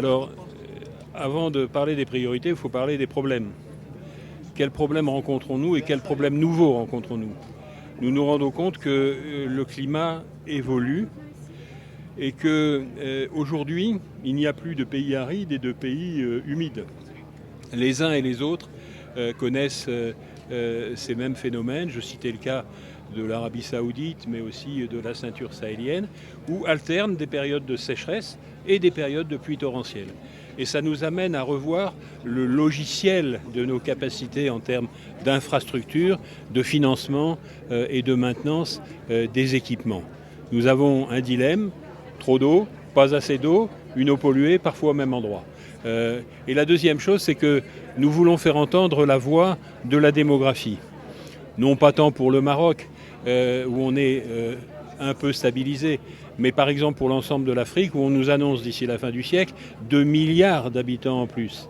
Alors, avant de parler des priorités, il faut parler des problèmes. Quels problèmes rencontrons-nous et quels problèmes nouveaux rencontrons-nous? Nous nous rendons compte que le climat évolue et qu'aujourd'hui, il n'y a plus de pays arides et de pays humides. Les uns et les autres connaissent ces mêmes phénomènes. Je citais le cas de l'Arabie Saoudite, mais aussi de la ceinture sahélienne, où alternent des périodes de sécheresse et des périodes de pluie torrentielle. Et ça nous amène à revoir le logiciel de nos capacités en termes d'infrastructures, de financement et de maintenance des équipements. Nous avons un dilemme, trop d'eau, pas assez d'eau, une eau polluée, parfois au même endroit. Et la deuxième chose, c'est que nous voulons faire entendre la voix de la démographie. Non pas tant pour le Maroc, où on est un peu stabilisé, mais par exemple pour l'ensemble de l'Afrique, où on nous annonce d'ici la fin du siècle 2 milliards d'habitants en plus.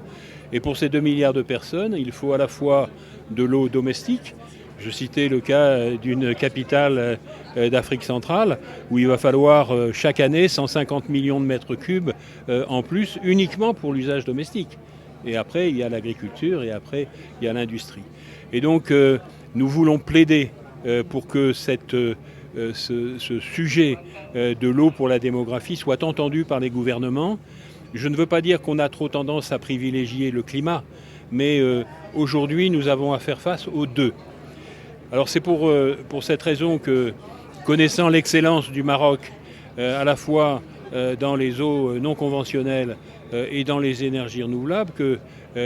Et pour ces 2 milliards de personnes, il faut à la fois de l'eau domestique. Je citais le cas d'une capitale d'Afrique centrale, où il va falloir chaque année 150 millions de mètres cubes en plus, uniquement pour l'usage domestique. Et après, il y a l'agriculture et après, il y a l'industrie. Et donc, nous voulons plaider pour que ce sujet de l'eau pour la démographie soit entendu par les gouvernements. Je ne veux pas dire qu'on a trop tendance à privilégier le climat, mais aujourd'hui, nous avons à faire face aux deux. Alors c'est pour cette raison que, connaissant l'excellence du Maroc, à la fois dans les eaux non conventionnelles et dans les énergies renouvelables, que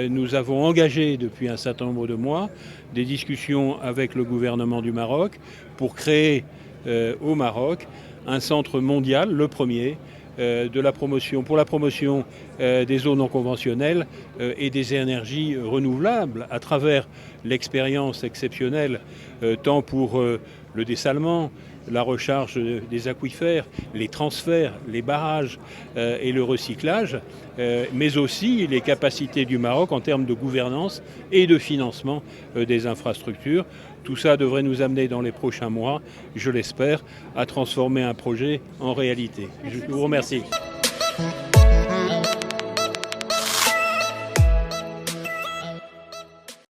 nous avons engagé depuis un certain nombre de mois des discussions avec le gouvernement du Maroc pour créer au Maroc un centre mondial, le premier, pour la promotion des eaux non conventionnelles et des énergies renouvelables à travers l'expérience exceptionnelle tant pour le dessalement, la recharge des aquifères, les transferts, les barrages et le recyclage, mais aussi les capacités du Maroc en termes de gouvernance et de financement des infrastructures. Tout ça devrait nous amener dans les prochains mois, je l'espère, à transformer un projet en réalité. Je vous remercie.